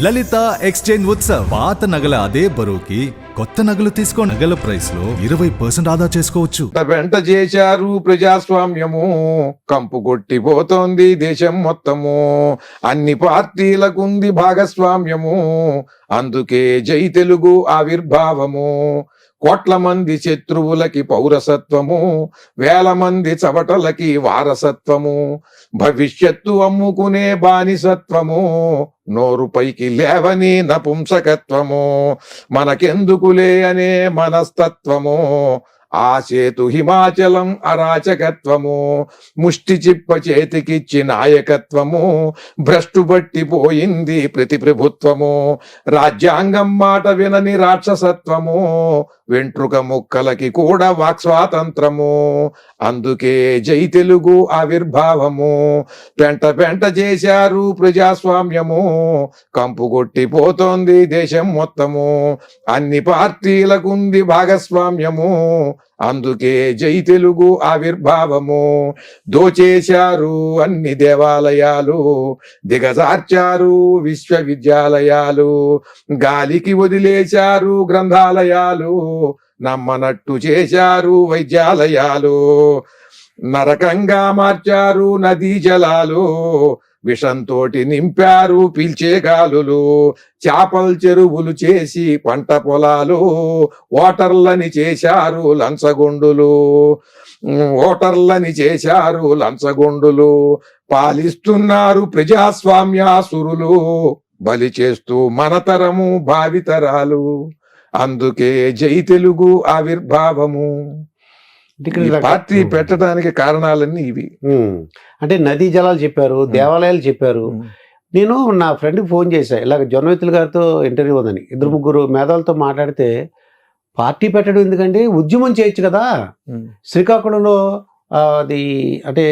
లలిత exchange Utsav. పాత నగల అదే బరువుకి కొత్త నగలు తీసుకో. నగల ప్రైస్ లో 20% ఆదా చేసుకోవచ్చు. వెంట చేశారు ప్రజాస్వామ్యము, కంపు కొట్టిపోతోంది దేశం మొత్తము. అన్ని పార్టీలకుంది భాగస్వామ్యము, అందుకే జై తెలుగు ఆవిర్భావము. కోట్ల మంది శత్రువులకి పౌరసత్వము, వేల మంది చవటలకి వారసత్వము. భవిష్యత్తు అమ్ముకునే బానిసత్వము, నోరు పైకి లేవని నపుంసకత్వము. మనకెందుకులే అనే మనస్తత్వము, ఆ చేతు హిమాచలం అరాచకత్వము. ముష్టి చిప్ప చేతికిచ్చి నాయకత్వము, భ్రష్టు పట్టిపోయింది ప్రతి ప్రభుత్వము. రాజ్యాంగం మాట వినని రాక్షసత్వము, వెంట్రుక ముక్కలకి కూడా వాక్ స్వాతంత్రము. అందుకే జై తెలుగు ఆవిర్భావము. పెంట పెంట చేశారు ప్రజాస్వామ్యము, కంపు కొట్టిపోతోంది దేశం మొత్తము. అన్ని పార్టీలకుంది భాగస్వామ్యము, అందుకే జై తెలుగు ఆవిర్భావము. దోచేశారు అన్ని దేవాలయాలు, దిగజార్చారు విశ్వవిద్యాలయాలు. గాలికి వదిలేశారు గ్రంథాలయాలు, నమ్మనట్టు చేశారు వైద్యాలయాలు. నరకంగా మార్చారు నదీ జలాలు, విషంతోటి నింపారు పీల్చే గాలులు. చేపల చెరువులు చేసి పంట పొలాలు, ఓటర్లని చేశారు లంచగొండులు. ఓటర్లని చేశారు లంచగొండులు. పాలిస్తున్నారు ప్రజాస్వామ్యాసురులు, బలి చేస్తూ మనతరము భావితరాలు. అందుకే జై తెలుగు ఆవిర్భావము. ఈ పార్టీ పెట్టడానికి కారణాలన్నీ ఇవి. అంటే నదీ జలాలు చెప్పారు, దేవాలయాలు చెప్పారు. నేను నా ఫ్రెండ్కి ఫోన్ చేశా, ఇలాగ జొన్నవిత్తుల గారితో ఇంటర్వ్యూ ఉందని. 2-3 మేధావులతో మాట్లాడితే, పార్టీ పెట్టడం ఎందుకంటే ఉద్యమం చేయొచ్చు కదా. శ్రీకాకుళంలో అది అంటే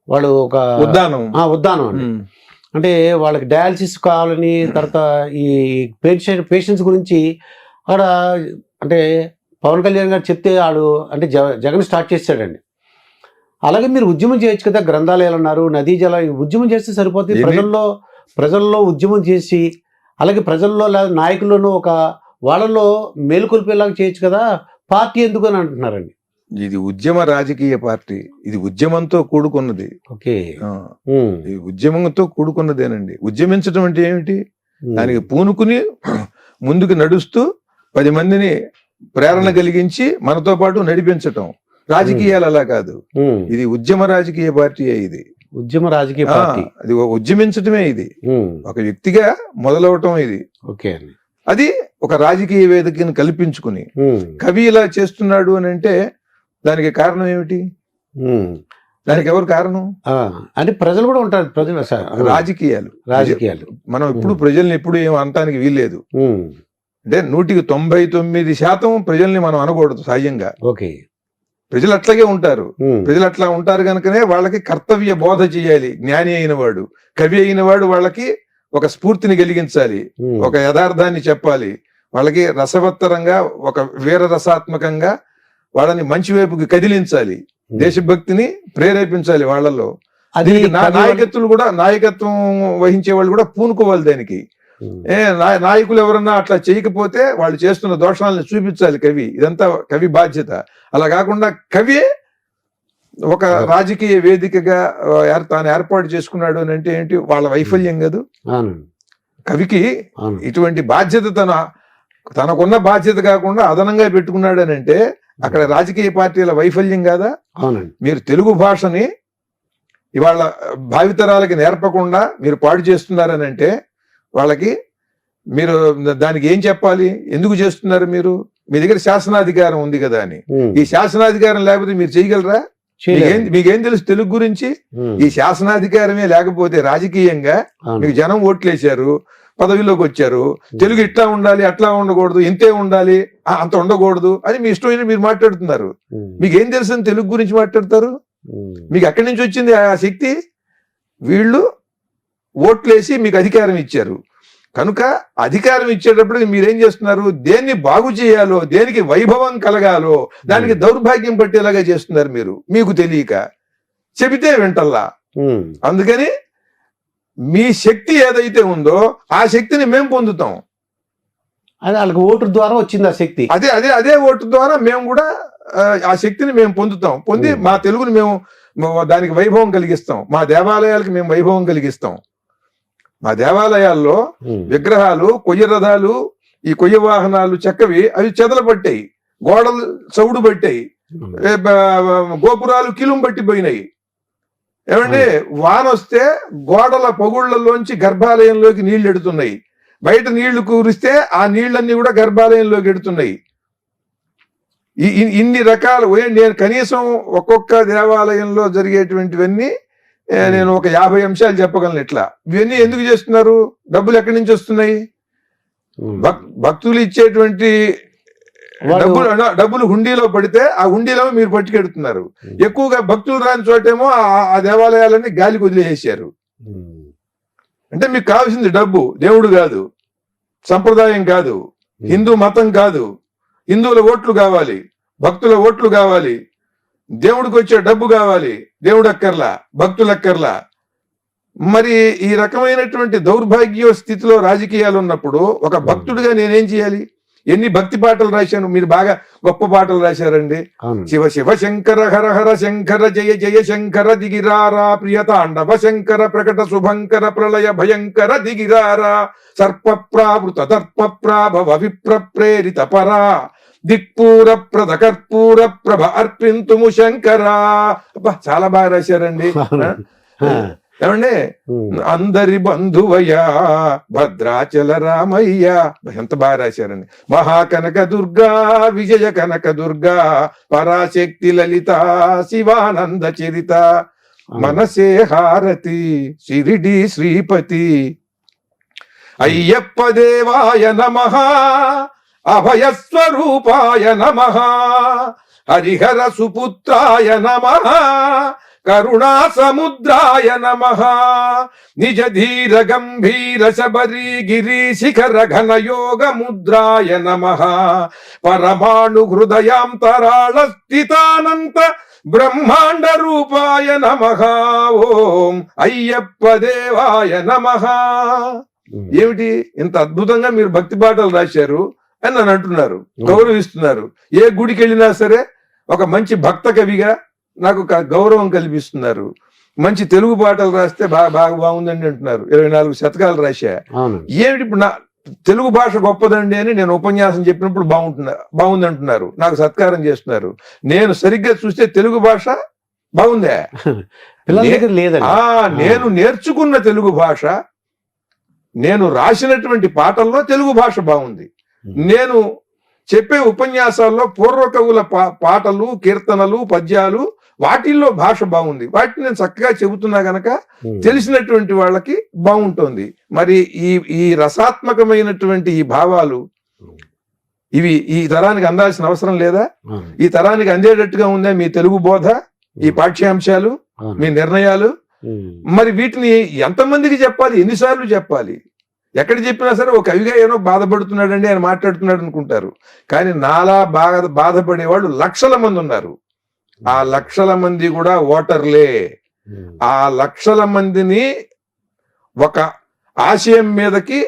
వాళ్ళు ఒక ఉద్దానం అండి. అంటే వాళ్ళకి డయాలసిస్ కావాలని, తర్వాత ఈ పేషెంట్స్ గురించి అక్కడ అంటే పవన్ కళ్యాణ్ గారు చెప్తే వాడు అంటే జగన్ స్టార్ట్ చేశాడండి. అలాగే మీరు ఉద్యమం చేయొచ్చు కదా, గ్రంథాలయాలు అన్నారు, నదీ జల ఉద్యమం చేస్తే సరిపోతుంది. ప్రజల్లో ఉద్యమం చేసి, అలాగే ప్రజల్లో నాయకులను ఒక వాళ్ళలో మేలుకొల్పేలాగా చేయొచ్చు కదా. పార్టీ ఎందుకు అని అంటున్నారండి. ఇది ఉద్యమ రాజకీయ పార్టీ, ఇది ఉద్యమంతో కూడుకున్నది. ఓకే, ఇది ఉద్యమంతో కూడుకున్నదేనండి. ఉద్యమించడం అంటే ఏమిటి? దానికి పూనుకుని ముందుకు నడుస్తూ 10 మందిని ప్రేరణ కలిగించి మనతో పాటు నడిపించటం. రాజకీయాలు అలా కాదు, ఇది ఉద్యమ రాజకీయ పార్టీ. ఇది ఉద్యమ రాజకీయ పార్టీ, అది ఉద్యమించటమే. ఇది ఒక వ్యక్తిగా మొదలవటం. ఇది ఓకే, అది ఒక రాజకీయ వేదికను కల్పించుకుని కవి ఇలా చేస్తున్నాడు అని అంటే దానికి కారణం ఏమిటి? దానికి ఎవరు కారణం? అంటే ప్రజలు కూడా ఉంటారు. ప్రజలు రాజకీయాలు మనం ఇప్పుడు ప్రజల్ని ఎప్పుడు ఏం అనటానికి వీల్లేదు. అంటే 99% ప్రజల్ని మనం అనకూడదు సహజంగా. ఓకే, ప్రజలు అట్లాగే ఉంటారు. ప్రజలు అట్లా ఉంటారు కనుకనే వాళ్ళకి కర్తవ్య బోధ చేయాలి. జ్ఞాని అయిన వాడు, కవి అయిన వాడు వాళ్ళకి ఒక స్ఫూర్తిని కలిగించాలి, ఒక యథార్థాన్ని చెప్పాలి. వాళ్ళకి రసవత్తరంగా, ఒక వీర రసాత్మకంగా వాళ్ళని మంచి వైపుకి కదిలించాలి, దేశభక్తిని ప్రేరేపించాలి వాళ్ళలో. నాయకత్వం వహించే వాళ్ళు కూడా పూనుకోవాలి దానికి. నాయకులు ఎవరన్నా అట్లా చేయకపోతే వాళ్ళు చేస్తున్న దోషాలను చూపించాలి కవి. ఇదంతా కవి బాధ్యత. అలా కాకుండా కవి ఒక రాజకీయ వేదికగా తాను ఏర్పాటు చేసుకున్నాడు అని అంటే ఏంటి? వాళ్ళ వైఫల్యం కాదు. కవికి ఇటువంటి బాధ్యత తనకున్న బాధ్యత కాకుండా అదనంగా పెట్టుకున్నాడు అని అంటే అక్కడ రాజకీయ పార్టీల వైఫల్యం కాదా? మీరు తెలుగు భాషని ఇవాళ భావితరాలకి నేర్పకుండా మీరు పాడు చేస్తున్నారని అంటే వాళ్ళకి మీరు దానికి ఏం చెప్పాలి? ఎందుకు చేస్తున్నారు? మీ దగ్గర శాసనాధికారం ఉంది కదా అని. ఈ శాసనాధికారం లేకపోతే మీరు చేయగలరా? మీకేం తెలుసు తెలుగు గురించి? ఈ శాసనాధికారమే లేకపోతే రాజకీయంగా మీకు జనం ఓట్లేశారు, పదవిలోకి వచ్చారు. తెలుగు ఇట్లా ఉండాలి, అట్లా ఉండకూడదు, ఇంతే ఉండాలి, అంత ఉండకూడదు అని మీ ఇష్టమైన మీరు మాట్లాడుతున్నారు. మీకేం తెలుసు అని తెలుగు గురించి మాట్లాడతారు? మీకు ఎక్కడి నుంచి వచ్చింది ఆ శక్తి? వీళ్ళు ఓట్లేసి మీకు అధికారం ఇచ్చారు కనుక అధికారం ఇచ్చేటప్పుడు మీరేం చేస్తున్నారు? దేన్ని బాగు చేయాలో, దేనికి వైభవం కలగాలో దానికి దౌర్భాగ్యం పట్టేలాగా చేస్తున్నారు మీరు, మీకు తెలియక. చెబితే వింటల్లా. అందుకని మీ శక్తి ఏదైతే ఉందో ఆ శక్తిని మేము పొందుతాం. అది వాళ్ళకి ఓటు ద్వారా వచ్చింది ఆ శక్తి. అదే అదే అదే ఓటు ద్వారా మేము కూడా ఆ శక్తిని మేము పొందుతాం. పొంది మా తెలుగుని మేము దానికి వైభవం కలిగిస్తాం. మా దేవాలయాలకి మేము వైభవం కలిగిస్తాం. మా దేవాలయాల్లో విగ్రహాలు, కొయ్య రథాలు, ఈ కొయ్య వాహనాలు చెక్కవి అవి చెదలు పట్టాయి, గోడలు చౌడు పట్టాయి, గోపురాలు కిలుం పట్టిపోయినాయి. ఏమంటే వాన వస్తే గోడల పొగుళ్లలోంచి గర్భాలయంలోకి నీళ్లు ఎడుతున్నాయి. బయట నీళ్లు కురిస్తే ఆ నీళ్లన్నీ కూడా గర్భాలయంలోకి ఎడుతున్నాయి. ఇన్ని రకాలు నేను కనీసం ఒక్కొక్క దేవాలయంలో జరిగేటువంటివన్నీ నేను ఒక 50 అంశాలు చెప్పగలను. ఇట్లా ఇవన్నీ ఎందుకు చేస్తున్నారు? డబ్బులు ఎక్కడి నుంచి వస్తున్నాయి? భక్తులు ఇచ్చేటువంటి డబ్బులు హుండీలో పడితే ఆ హుండీలో మీరు పట్టుకెడుతున్నారు. ఎక్కువగా భక్తులు రాని చోటేమో ఆ దేవాలయాలన్నీ గాలికి వదిలేసేసారు. అంటే మీకు కావాల్సింది డబ్బు, దేవుడు కాదు, సంప్రదాయం కాదు, హిందూ మతం కాదు. హిందువుల ఓట్లు కావాలి, భక్తుల ఓట్లు కావాలి, దేవుడికి వచ్చే డబ్బు కావాలి. దేవుడు అక్కర్లా, భక్తులు అక్కర్లా. మరి ఈ రకమైనటువంటి దౌర్భాగ్య స్థితిలో రాజకీయాలు ఉన్నప్పుడు ఒక భక్తుడిగా నేనేం చేయాలి? ఎన్ని భక్తి పాటలు రాశాను, మీరు బాగా గొప్ప పాటలు రాశారండి. శివ శివ శంకర హర హర శంకర జయ జయ శంకర దిగిరారా ప్రియతాండవ శంకర ప్రకట శుభంకర ప్రళయ భయంకర దిగిరారా సర్ప ప్రావృత దర్ప ప్రాభవ విప్ర ప్రేరిత పరా దిక్పూర ప్రద కర్పూర ప్రభ అర్పింతుము శంకరా. అబ్బా చాలా బాగా రాశారండి. ఏమండి, అందరి బంధువయ్యా భద్రాచల రామయ్య, ఎంత బాగా రాశారండి. మహాకనక దుర్గా విజయ కనక దుర్గా పరాశక్తి లలిత శివానంద చరిత మనసే హారతి శిరిడి శ్రీపతి అయ్యప్ప దేవాయ నమః అభయస్వరూపాయ నమః హరిహర సుపుత్రాయ నమః కరుణా సముద్రాయ నమః నిజ ధీర గంభీర శబరి గిరి శిఖర ఘన యోగ ముద్రాయ నమః పరమాణు హృదయాంతరాళ స్థితానంత బ్రహ్మాండ రూపాయ నమః ఓం అయ్యప్ప దేవాయ నమః. ఏమిటి ఇంత అద్భుతంగా మీరు భక్తి పాటలు రాశారు అని నన్ను అంటున్నారు, గౌరవిస్తున్నారు. ఏ గుడికి వెళ్ళినా సరే ఒక మంచి భక్త కవిగా నాకు గౌరవం కల్పిస్తున్నారు. మంచి తెలుగు పాటలు రాస్తే బాగా బాగుందండి అంటున్నారు. 24 శతకాలు రాశా. ఏమిటి ఇప్పుడు తెలుగు భాష గొప్పదండి అని నేను ఉపన్యాసం చెప్పినప్పుడు బాగుంది అంటున్నారు, నాకు సత్కారం చేస్తున్నారు. నేను సరిగ్గా చూస్తే తెలుగు భాష బాగుందే. నేను నేర్చుకున్న తెలుగు భాష, నేను రాసినటువంటి పాటల్లో తెలుగు భాష బాగుంది. నేను చెప్పే ఉపన్యాసాల్లో పూర్వ కవుల పాటలు, కీర్తనలు, పద్యాలు వాటిల్లో భాష బాగుంది. వాటిని నేను చక్కగా చెబుతున్నా గనక తెలిసినటువంటి వాళ్ళకి బాగుంటుంది. మరి ఈ రసాత్మకమైనటువంటి ఈ భావాలు ఇవి ఈ తరానికి అందాల్సిన అవసరం లేదా? ఈ తరానికి అందేటట్టుగా ఉందా మీ తెలుగు బోధ, ఈ పాఠ్యాంశాలు, మీ నిర్ణయాలు? మరి వీటిని ఎంతమందికి చెప్పాలి, ఎన్నిసార్లు చెప్పాలి? ఎక్కడ చెప్పినా సరే ఒక కవిగా ఏమో బాధపడుతున్నాడండి, ఆయన మాట్లాడుతున్నాడు అనుకుంటారు. కానీ నాలా బాధపడేవాళ్ళు లక్షల మంది ఉన్నారు. ఆ లక్షల మంది కూడా ఓటర్లే. ఆ లక్షల మందిని ఒక ఆశయం మీదకి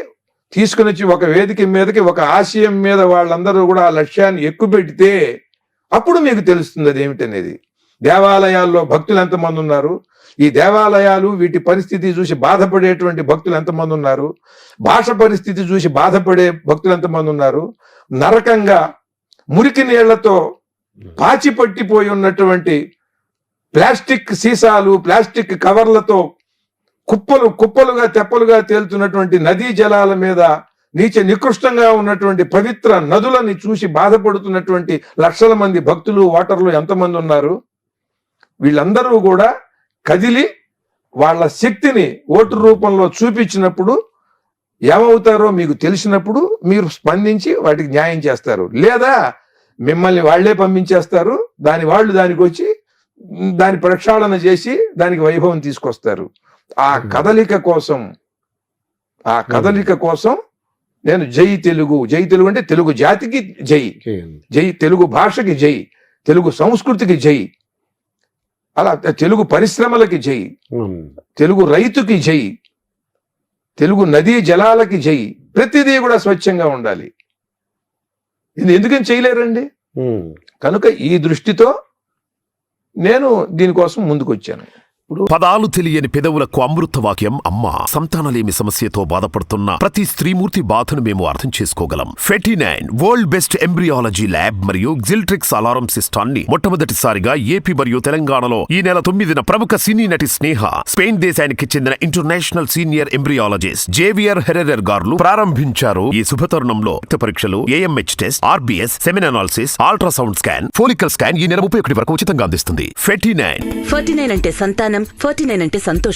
తీసుకుని వచ్చి, ఒక వేదిక మీదకి, ఒక ఆశయం మీద వాళ్ళందరూ కూడా ఆ లక్ష్యాన్ని ఎక్కుపెడితే అప్పుడు మీకు తెలుస్తుంది అదేమిటనేది. దేవాలయాల్లో భక్తులు ఎంతమంది ఉన్నారు, ఈ దేవాలయాలు వీటి పరిస్థితి చూసి బాధపడేటువంటి భక్తులు ఎంతమంది ఉన్నారు, భాష పరిస్థితి చూసి బాధపడే భక్తులు ఎంతమంది ఉన్నారు, నరకంగా మురికి నీళ్లతో పాచి పట్టిపోయి ఉన్నటువంటి ప్లాస్టిక్ సీసాలు, ప్లాస్టిక్ కవర్లతో కుప్పలుగా తెప్పలుగా తేలుతున్నటువంటి నదీ జలాల మీద నికృష్టంగా ఉన్నటువంటి పవిత్ర నదులని చూసి బాధపడుతున్నటువంటి లక్షల మంది భక్తులు, ఓటర్లు ఎంతమంది ఉన్నారు? వీళ్ళందరూ కూడా కదిలి వాళ్ళ శక్తిని ఓటు రూపంలో చూపించినప్పుడు ఏమవుతారో మీకు తెలిసినప్పుడు మీరు స్పందించి వాటికి న్యాయం చేస్తారు. లేదా మిమ్మల్ని వాళ్లే పంపించేస్తారు, దానికి వచ్చి దాని ప్రక్షాళన చేసి దానికి వైభవం తీసుకొస్తారు. ఆ కదలిక కోసం నేను జై తెలుగు అంటే తెలుగు జాతికి జై తెలుగు భాషకి జై, తెలుగు సంస్కృతికి జై, అలా తెలుగు పరిశ్రమలకి జై, తెలుగు రైతుకి జై, తెలుగు నదీ జలాలకి జై, ప్రతిదీ కూడా స్వచ్ఛంగా ఉండాలి. ఇది ఎందుకని చేయలేరండి? కనుక ఈ దృష్టితో నేను దీనికోసం ముందుకు వచ్చాను. పదాలు తెలియని పెదవులకు అమృత వాక్యం అమ్మ. సంతానలేమి సమస్యతో బాధపడుతున్న ప్రతి స్త్రీమూర్తి బాధను మేము అర్థం చేసుకోగలం. ఫెటినైన్ వరల్డ్ బెస్ట్ ఎంబ్రియాలజీ ల్యాబ్ మరియు జిల్ట్రిక్స్ అలారం సిస్టాన్ని మొట్టమొదటిసారిగా ఏపీ మరియు తెలంగాణలో ఈ నెల 9న ప్రముఖ సినీ నటి స్నేహ, స్పెయిన్ దేశానికి చెందిన international senior embryologist Javier Herrera గారు ప్రారంభించారు. ఈ శుభతరుణంలో రక్త పరీక్షలు, AMH test, RBS, సెమిన్ analysis, ultrasound scan, follicle scan ఈ నెల 31 వరకు ఉచితంగా అందిస్తుంది. ఫెటినైన్ అంటే సంతానం, 49 అంటే సంతోషం.